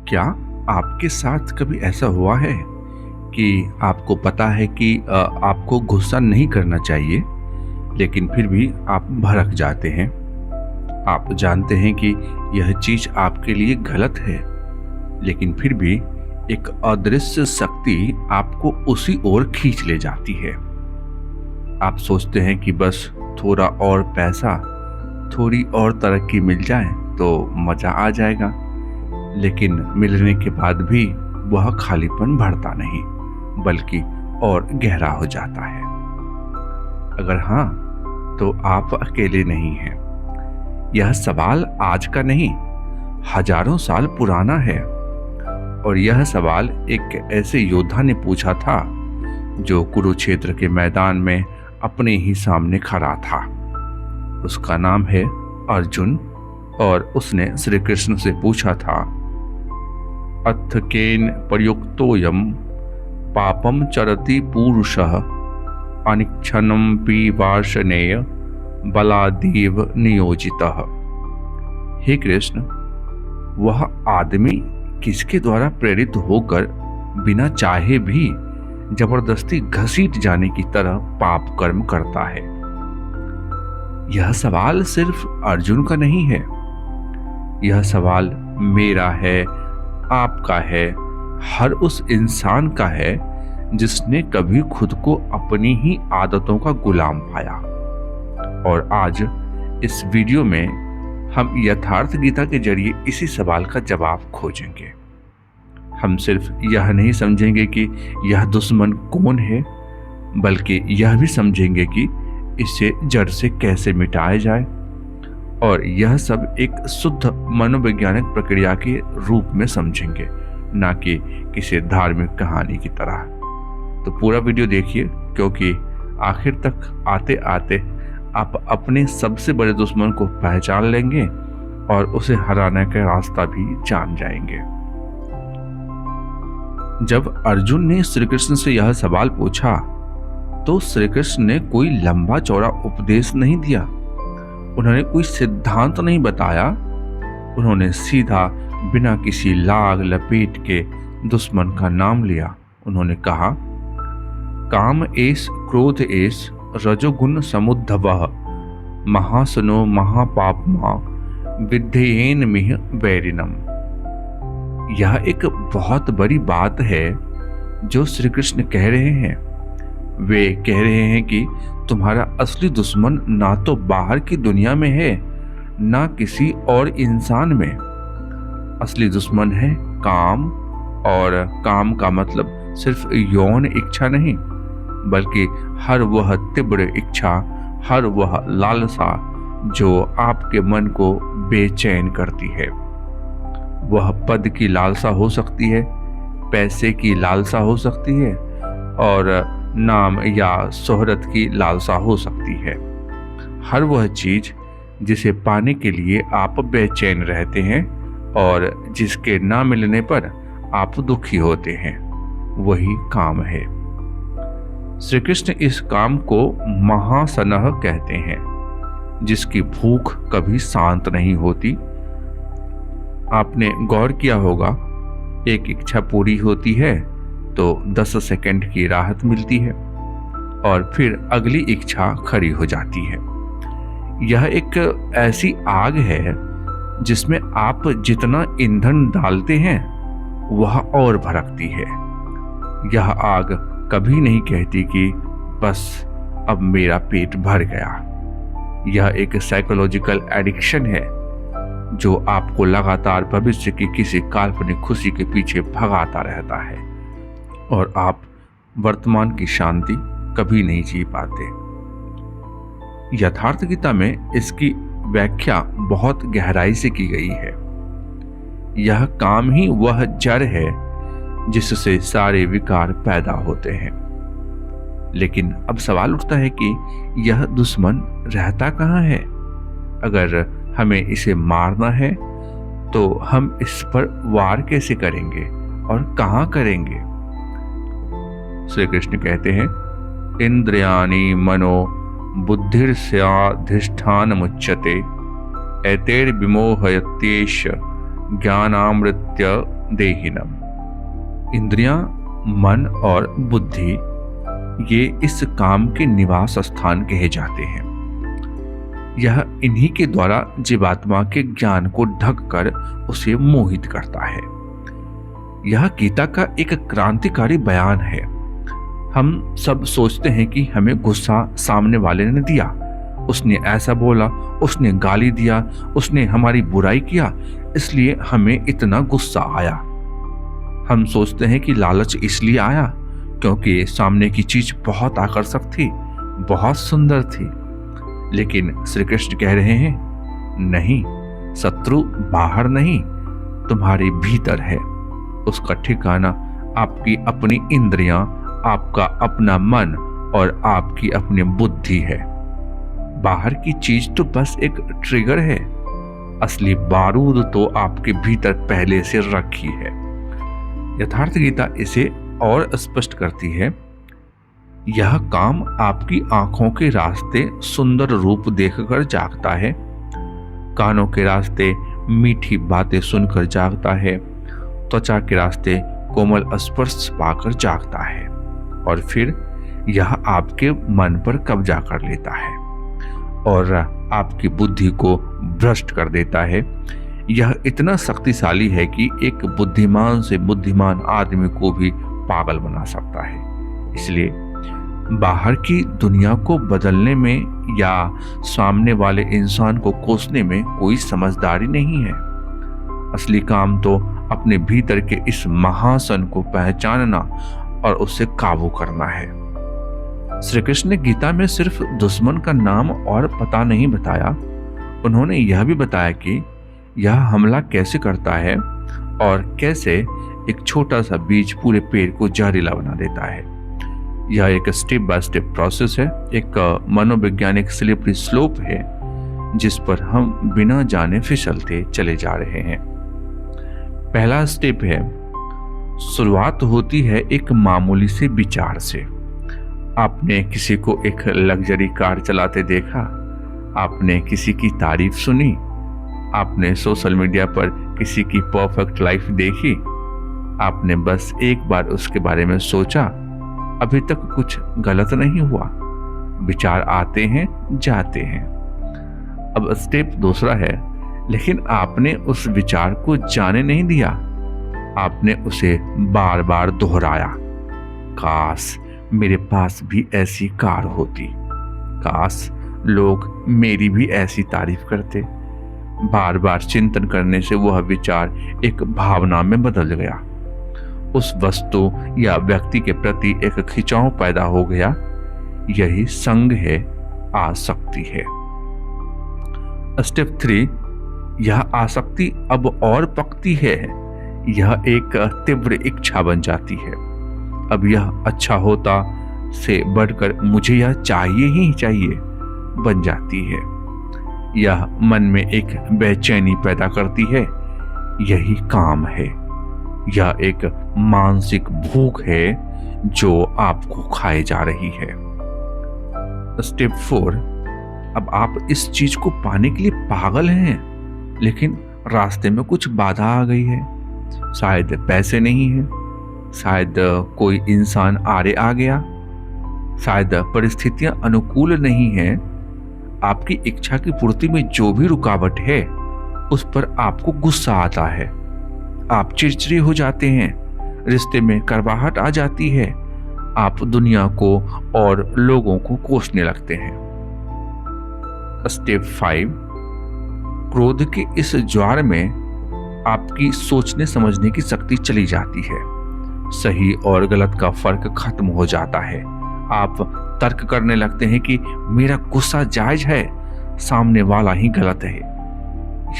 क्या आपके साथ कभी ऐसा हुआ है कि आपको पता है कि आपको गुस्सा नहीं करना चाहिए, लेकिन फिर भी आप भड़क जाते हैं? आप जानते हैं कि यह चीज़ आपके लिए गलत है, लेकिन फिर भी एक अदृश्य शक्ति आपको उसी ओर खींच ले जाती है। आप सोचते हैं कि बस थोड़ा और पैसा, थोड़ी और तरक्की मिल जाए तो मज़ा आ जाएगा, लेकिन मिलने के बाद भी वह खालीपन बढ़ता नहीं, बल्कि और गहरा हो जाता है। अगर हाँ, तो आप अकेले नहीं हैं। यह सवाल आज का नहीं, हजारों साल पुराना है। और यह सवाल एक ऐसे योद्धा ने पूछा था जो कुरुक्षेत्र के मैदान में अपने ही सामने खड़ा था। उसका नाम है अर्जुन, और उसने श्री कृष्ण से पूछा था, अथ केन प्रयुक्तोयम पापम चरति पुरुषः अनिच्छनं पीवार्षणेय बलादेव नियोजितः। हे कृष्ण, वह आदमी किसके द्वारा प्रेरित होकर बिना चाहे भी जबरदस्ती घसीट जाने की तरह पाप कर्म करता है? यह सवाल सिर्फ अर्जुन का नहीं है, यह सवाल मेरा है, आपका है, हर उस इंसान का है जिसने कभी खुद को अपनी ही आदतों का गुलाम पाया। और आज इस वीडियो में हम यथार्थ गीता के जरिए इसी सवाल का जवाब खोजेंगे। हम सिर्फ यह नहीं समझेंगे कि यह दुश्मन कौन है, बल्कि यह भी समझेंगे कि इसे जड़ से कैसे मिटाया जाए। और यह सब एक शुद्ध मनोवैज्ञानिक प्रक्रिया के रूप में समझेंगे, ना कि किसी धार्मिक कहानी की तरह। तो पूरा वीडियो देखिए, क्योंकि आखिर तक आते आते आप अपने सबसे बड़े दुश्मन को पहचान लेंगे और उसे हराने का रास्ता भी जान जाएंगे। जब अर्जुन ने श्री कृष्ण से यह सवाल पूछा, तो श्री कृष्ण ने कोई लंबा चौड़ा उपदेश नहीं दिया, उन्होंने कोई सिद्धांत नहीं बताया। उन्होंने सीधा बिना किसी लाग लपेट के दुश्मन का नाम लिया। उन्होंने कहा, काम एस क्रोध एस रजोगुण समुद्धवः महासनो महापापमा विद्धेयेन मिह वैरिणम। यह एक बहुत बड़ी बात है जो श्री कृष्ण कह रहे हैं। वे कह रहे हैं कि तुम्हारा असली दुश्मन ना तो बाहर की दुनिया में है, ना किसी और इंसान में। असली दुश्मन है काम, और काम का मतलब सिर्फ यौन इच्छा नहीं, बल्कि हर वह तीव्र इच्छा, हर वह लालसा जो आपके मन को बेचैन करती है। वह पद की लालसा हो सकती है, पैसे की लालसा हो सकती है, और नाम या शोहरत की लालसा हो सकती है। हर वह चीज जिसे पाने के लिए आप बेचैन रहते हैं और जिसके ना मिलने पर आप दुखी होते हैं, वही काम है। श्री कृष्ण इस काम को महासनह कहते हैं, जिसकी भूख कभी शांत नहीं होती। आपने गौर किया होगा, एक इच्छा पूरी होती है तो 10 सेकंड की राहत मिलती है, और फिर अगली इच्छा खड़ी हो जाती है। यह एक ऐसी आग है जिसमें आप जितना ईंधन डालते हैं वह और भड़कती है। यह आग कभी नहीं कहती कि बस अब मेरा पेट भर गया। यह एक साइकोलॉजिकल एडिक्शन है जो आपको लगातार भविष्य की किसी काल्पनिक खुशी के पीछे भगाता रहता है, और आप वर्तमान की शांति कभी नहीं जी पाते। यथार्थ गीता में इसकी व्याख्या बहुत गहराई से की गई है। यह काम ही वह जड़ है जिससे सारे विकार पैदा होते हैं। लेकिन अब सवाल उठता है कि यह दुश्मन रहता कहाँ है? अगर हमें इसे मारना है तो हम इस पर वार कैसे करेंगे और कहाँ करेंगे? श्री कृष्ण कहते हैं, इंद्रियाणि मनो बुद्धिर्स्याधिष्ठान मुच्यते एतैर्विमोहयत्येष ज्ञानामृत्य देहिनम। इंद्रियां, मन और बुद्धि ये इस काम के निवास स्थान कहे जाते हैं। यह इन्हीं के द्वारा जीवात्मा के ज्ञान को ढककर उसे मोहित करता है। यह गीता का एक क्रांतिकारी बयान है। हम सब सोचते हैं कि हमें गुस्सा सामने वाले ने दिया, उसने ऐसा बोला, उसने गाली दिया, उसने हमारी बुराई किया, इसलिए हमें इतना गुस्सा आया। हम सोचते हैं कि लालच इसलिए आया क्योंकि सामने की चीज बहुत आकर्षक थी, बहुत सुंदर थी। लेकिन श्री कृष्ण कह रहे हैं, नहीं, शत्रु बाहर नहीं, तुम्हारे भीतर है। उसका ठिकाना आपकी अपनी इंद्रियां, आपका अपना मन और आपकी अपनी बुद्धि है। बाहर की चीज तो बस एक ट्रिगर है, असली बारूद तो आपके भीतर पहले से रखी है। यथार्थ गीता इसे और स्पष्ट करती है। यह काम आपकी आंखों के रास्ते सुंदर रूप देखकर जागता है, कानों के रास्ते मीठी बातें सुनकर जागता है, त्वचा के रास्ते कोमल स्पर्श पाकर जागता है, और फिर यह आपके मन पर कब्जा कर लेता है और आपकी बुद्धि को भ्रष्ट कर देता है। यह इतना शक्तिशाली है कि एक बुद्धिमान से बुद्धिमान आदमी को भी पागल बना सकता है। इसलिए बाहर की दुनिया को बदलने में या सामने वाले इंसान को कोसने में कोई समझदारी नहीं है। असली काम तो अपने भीतर के इस महासन को पहचानना और उससे काबू करना है। श्री कृष्ण ने गीता में सिर्फ दुश्मन का नाम और पता नहीं बताया, उन्होंने यह भी बताया कि यह हमला कैसे करता है और कैसे एक छोटा सा बीज पूरे पेड़ को जहरीला बना देता है। यह एक स्टेप बाय स्टेप प्रोसेस है, एक मनोवैज्ञानिक स्लिपरी स्लोप है जिस पर हम बिना जाने फिसलते चले जा रहे हैं। पहला स्टेप है, शुरुआत होती है एक मामूली से विचार से। आपने किसी को एक लग्जरी कार चलाते देखा, आपने किसी की तारीफ सुनी, आपने सोशल मीडिया पर किसी की परफेक्ट लाइफ देखी, आपने बस एक बार उसके बारे में सोचा, अभी तक कुछ गलत नहीं हुआ। विचार आते हैं, जाते हैं। अब स्टेप दूसरा है, लेकिन आपने उस विचार को जाने नहीं दिया, आपने उसे बार बार दोहराया। काश मेरे पास भी ऐसी कार होती, काश लोग मेरी भी ऐसी तारीफ करते। बार बार चिंतन करने से वह विचार एक भावना में बदल गया, उस वस्तु या व्यक्ति के प्रति एक खिंचाव पैदा हो गया। यही संग है, आसक्ति है। स्टेप 3, यह आसक्ति अब और पकती है, यह एक तीव्र इच्छा बन जाती है। अब यह अच्छा होता से बढ़कर मुझे यह चाहिए ही चाहिए बन जाती है। यह मन में एक बेचैनी पैदा करती है। यही काम है। यह एक मानसिक भूख है जो आपको खाए जा रही है। स्टेप 4, अब आप इस चीज को पाने के लिए पागल हैं, लेकिन रास्ते में कुछ बाधा आ गई है। शायद पैसे नहीं है, शायद कोई इंसान आड़े आ गया, शायद परिस्थितियां अनुकूल नहीं हैं। आपकी इच्छा की पूर्ति में जो भी रुकावट है उस पर आपको गुस्सा आता है, आप चिड़चिड़े हो जाते हैं, रिश्ते में कड़वाहट आ जाती है, आप दुनिया को और लोगों को कोसने लगते हैं। स्टेप 5, क्रोध के इस ज्वार में आपकी सोचने समझने की शक्ति चली जाती है। सही और गलत का फर्क खत्म हो जाता है। आप तर्क करने लगते हैं कि मेरा गुस्सा जायज है, सामने वाला ही गलत है।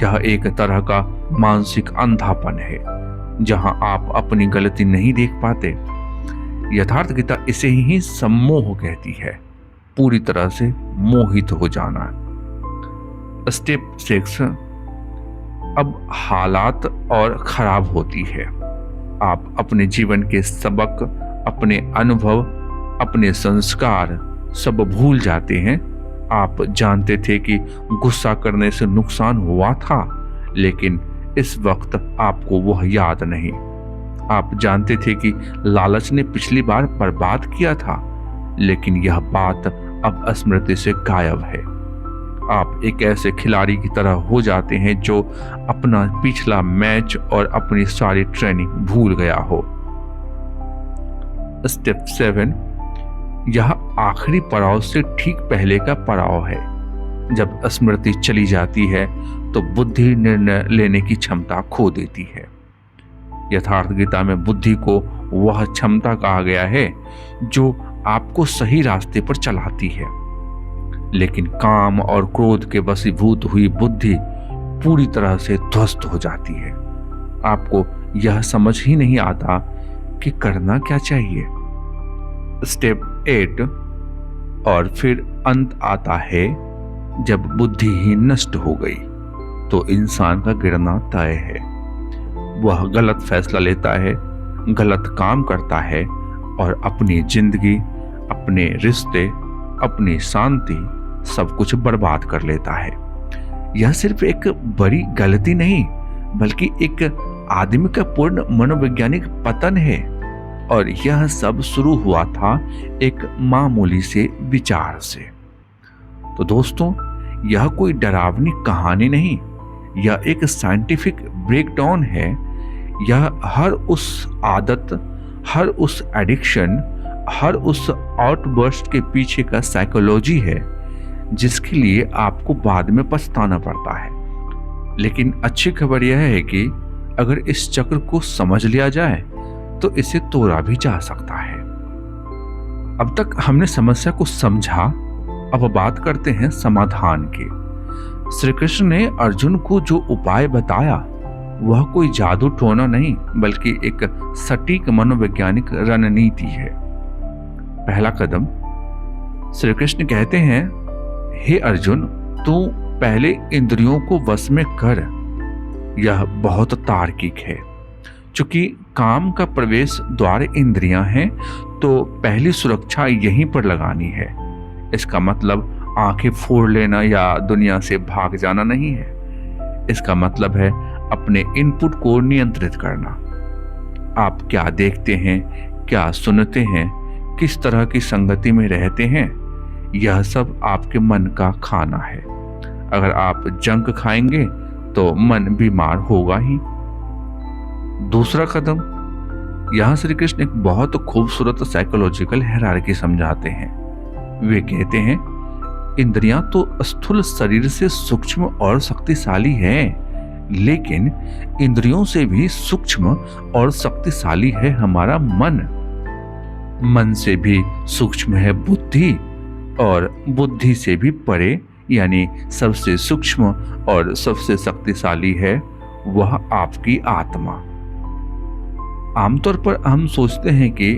यह एक तरह का मानसिक अंधापन है जहां आप अपनी गलती नहीं देख पाते। यथार्थ गीता इसे ही सम्मोह कहती है, पूरी तरह से मोहित हो जाना। स्टेप 6, अब हालात और खराब होती है। आप अपने जीवन के सबक, अपने अनुभव, अपने संस्कार सब भूल जाते हैं। आप जानते थे कि गुस्सा करने से नुकसान हुआ था, लेकिन इस वक्त आपको वह याद नहीं। आप जानते थे कि लालच ने पिछली बार बर्बाद किया था, लेकिन यह बात अब स्मृति से गायब है। आप एक ऐसे खिलाड़ी की तरह हो जाते हैं जो अपना पिछला मैच और अपनी सारी ट्रेनिंग भूल गया हो। स्टेप 7, यह आखिरी पड़ाव से ठीक पहले का पड़ाव है। जब स्मृति चली जाती है तो बुद्धि निर्णय लेने की क्षमता खो देती है। यथार्थ गीता में बुद्धि को वह क्षमता कहा गया है जो आपको सही रास्ते पर चलाती है, लेकिन काम और क्रोध के वशीभूत हुई बुद्धि पूरी तरह से ध्वस्त हो जाती है। आपको यह समझ ही नहीं आता कि करना क्या चाहिए। स्टेप 8 और फिर अंत आता है। जब बुद्धि ही नष्ट हो गई तो इंसान का गिरना तय है। वह गलत फैसला लेता है, गलत काम करता है और अपनी जिंदगी, अपने रिश्ते, अपनी शांति सब कुछ बर्बाद कर लेता है। यह सिर्फ एक बड़ी गलती नहीं, बल्कि एक आदमी का पूर्ण मनोवैज्ञानिक पतन है। और यह सब शुरू हुआ था एक मामूली से विचार से। तो दोस्तों, यह कोई डरावनी कहानी नहीं, यह एक साइंटिफिक ब्रेकडाउन है। यह हर उस आदत, हर उस एडिक्शन, हर उस आउटबर्स्ट के पीछे का साइकोलॉजी है जिसके लिए आपको बाद में पछताना पड़ता है। लेकिन अच्छी खबर यह है कि अगर इस चक्र को समझ लिया जाए तो इसे तोड़ा भी जा सकता है। अब तक हमने समस्या को समझा, अब बात करते हैं समाधान की। श्री कृष्ण ने अर्जुन को जो उपाय बताया वह कोई जादू टोना नहीं, बल्कि एक सटीक मनोवैज्ञानिक रणनीति है। पहला कदम, श्री कृष्ण कहते हैं, हे अर्जुन, तू पहले इंद्रियों को वश में कर। यह बहुत तार्किक है। चूंकि काम का प्रवेश द्वार इंद्रियां हैं, तो पहली सुरक्षा यहीं पर लगानी है। इसका मतलब आंखें फोड़ लेना या दुनिया से भाग जाना नहीं है। इसका मतलब है अपने इनपुट को नियंत्रित करना। आप क्या देखते हैं, क्या सुनते हैं, किस तरह की संगति में रहते हैं, यह सब आपके मन का खाना है। अगर आप जंक खाएंगे तो मन बीमार होगा ही। दूसरा कदम, यहां श्री कृष्ण एक बहुत खूबसूरत साइकोलॉजिकल हायरार्की समझाते हैं। वे कहते हैं, इंद्रियां तो स्थूल शरीर से सूक्ष्म और शक्तिशाली हैं, लेकिन इंद्रियों से भी सूक्ष्म और शक्तिशाली है हमारा मन। मन से भी सूक्ष्म है बुद्धि, और बुद्धि से भी परे, यानी सबसे सूक्ष्म और सबसे शक्तिशाली है वह आपकी आत्मा। आमतौर पर हम सोचते हैं कि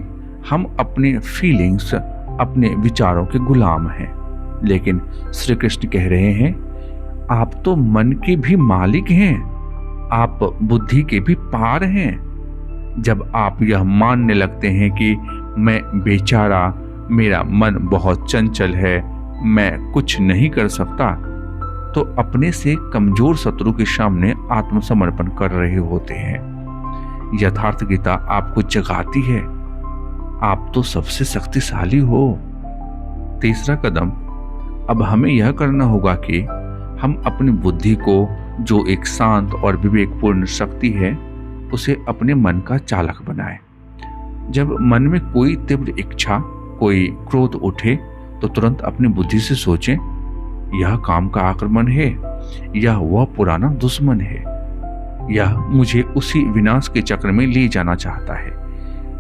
हम अपने फीलिंग्स, अपने विचारों के गुलाम हैं, लेकिन श्री कृष्ण कह रहे हैं, आप तो मन के भी मालिक हैं, आप बुद्धि के भी पार हैं। जब आप यह मानने लगते हैं कि मैं बेचारा, मेरा मन बहुत चंचल है, मैं कुछ नहीं कर सकता, तो अपने से कमजोर शत्रु के सामने आत्मसमर्पण कर रहे होते हैं। यथार्थ गीता आपको जगाती है, आप तो सबसे शक्तिशाली हो। तीसरा कदम, अब हमें यह करना होगा कि हम अपनी बुद्धि को, जो एक शांत और विवेकपूर्ण शक्ति है, उसे अपने मन का चालक बनाएं। जब मन में कोई तीव्र इच्छा, कोई क्रोध उठे तो तुरंत अपनी बुद्धि से सोचें, यह काम का आक्रमण है, यह वह पुराना दुश्मन है, यह मुझे उसी विनाश के चक्र में ले जाना चाहता है।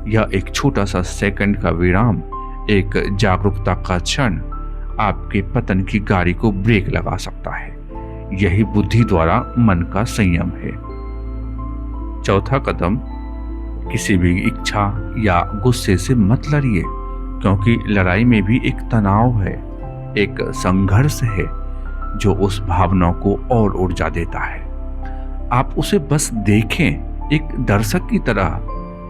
यह एक छोटा सा सेकंड का विराम, एक जागरूकता का क्षण आपके पतन की गाड़ी को ब्रेक लगा सकता है। यही बुद्धि द्वारा मन का संयम है। चौथा कदम, किसी भी इच्छा या गुस्से से मत लड़िए, क्योंकि लड़ाई में भी एक तनाव है, एक संघर्ष है जो उस भावना को और ऊर्जा देता है। आप उसे बस देखें, एक दर्शक की तरह।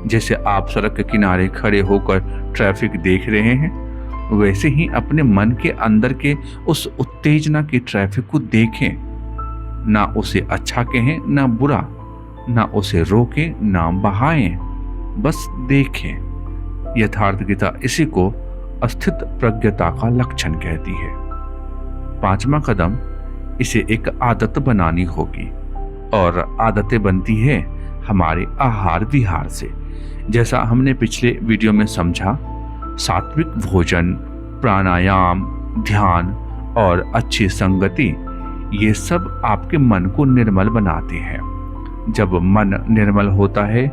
जैसे आप सड़क के किनारे खड़े होकर ट्रैफिक देख रहे हैं, वैसे ही अपने मन के अंदर के उस उत्तेजना की ट्रैफिक को देखें। ना उसे अच्छा कहें ना बुरा, ना उसे रोकें ना बहाएं, बस देखें। यथार्थता इसी को अस्तित्व प्रज्ञता का लक्षण कहती है। 5वां कदम, इसे एक आदत बनानी होगी, और आदतें बनती है हमारे आहार विहार से। जैसा हमने पिछले वीडियो में समझा, सात्विक भोजन, प्राणायाम, ध्यान और अच्छी संगति, ये सब आपके मन को निर्मल बनाते हैं। जब मन निर्मल होता है,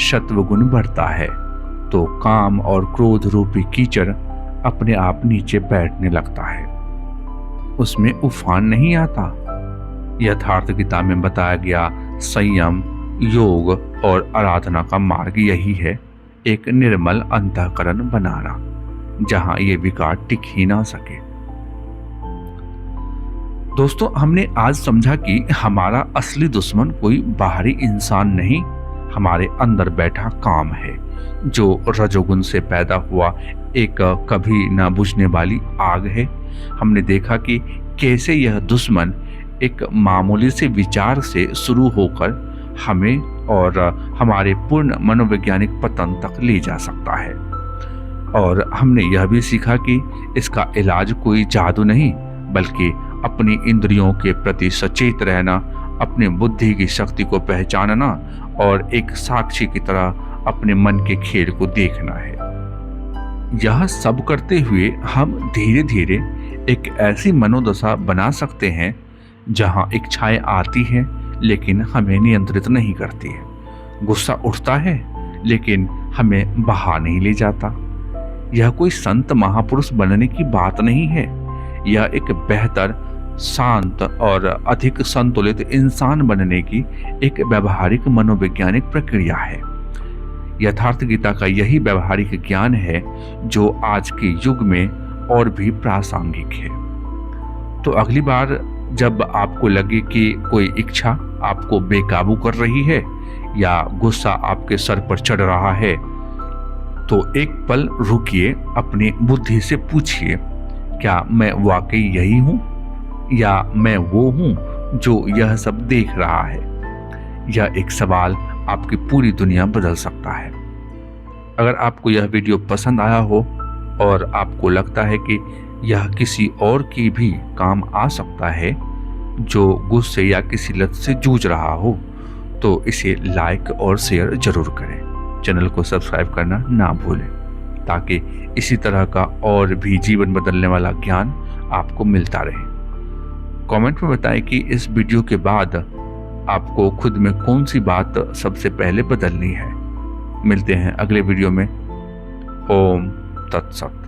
सत्वगुण बढ़ता है, तो काम और क्रोध रूपी कीचड़ अपने आप नीचे बैठने लगता है, उसमें उफान नहीं आता। यथार्थ गीता में बताया गया संयम, योग और आराधना का मार्ग यही है, एक निर्मल अंतःकरण बनाना, जहां ये विकार टिक ही ना सके। दोस्तों, हमने आज समझा कि हमारा असली दुश्मन कोई बाहरी इंसान नहीं, हमारे अंदर बैठा काम है, जो रजोगुण से पैदा हुआ एक कभी ना बुझने वाली आग है। हमने देखा कि कैसे यह दुश्मन एक मामूली से विचार से शुरू होकर हमें और हमारे पूर्ण मनोवैज्ञानिक पतन तक ले जा सकता है। और हमने यह भी सीखा कि इसका इलाज कोई जादू नहीं, बल्कि अपनी इंद्रियों के प्रति सचेत रहना, अपनी बुद्धि की शक्ति को पहचानना और एक साक्षी की तरह अपने मन के खेल को देखना है। यह सब करते हुए हम धीरे धीरे एक ऐसी मनोदशा बना सकते हैं जहां इच्छाएं आती हैं लेकिन हमें नियंत्रित नहीं करती है। गुस्सा उठता है लेकिन हमें बहा नहीं ले जाता। यह कोई संत महापुरुष बनने की बात नहीं है, यह एक बेहतर, शांत और अधिक संतुलित इंसान बनने की एक व्यवहारिक मनोवैज्ञानिक प्रक्रिया है। यथार्थ गीता का यही व्यवहारिक ज्ञान है जो आज के युग में और भी प्रासंगिक है। तो अगली बार जब आपको लगे कि कोई इच्छा आपको बेकाबू कर रही है या गुस्सा आपके सर पर चढ़ रहा है, तो एक पल रुकिए, अपनी बुद्धि से पूछिए, क्या मैं वाकई यही हूँ या मैं वो हूँ जो यह सब देख रहा है? यह एक सवाल आपकी पूरी दुनिया बदल सकता है। अगर आपको यह वीडियो पसंद आया हो और आपको लगता है कि यह किसी और की भी काम आ सकता है जो गुस्से या किसी लत से जूझ रहा हो, तो इसे लाइक और शेयर जरूर करें। चैनल को सब्सक्राइब करना ना भूलें, ताकि इसी तरह का और भी जीवन बदलने वाला ज्ञान आपको मिलता रहे। कमेंट में बताएं कि इस वीडियो के बाद आपको खुद में कौन सी बात सबसे पहले बदलनी है। मिलते हैं अगले वीडियो में। ओम तत्सत।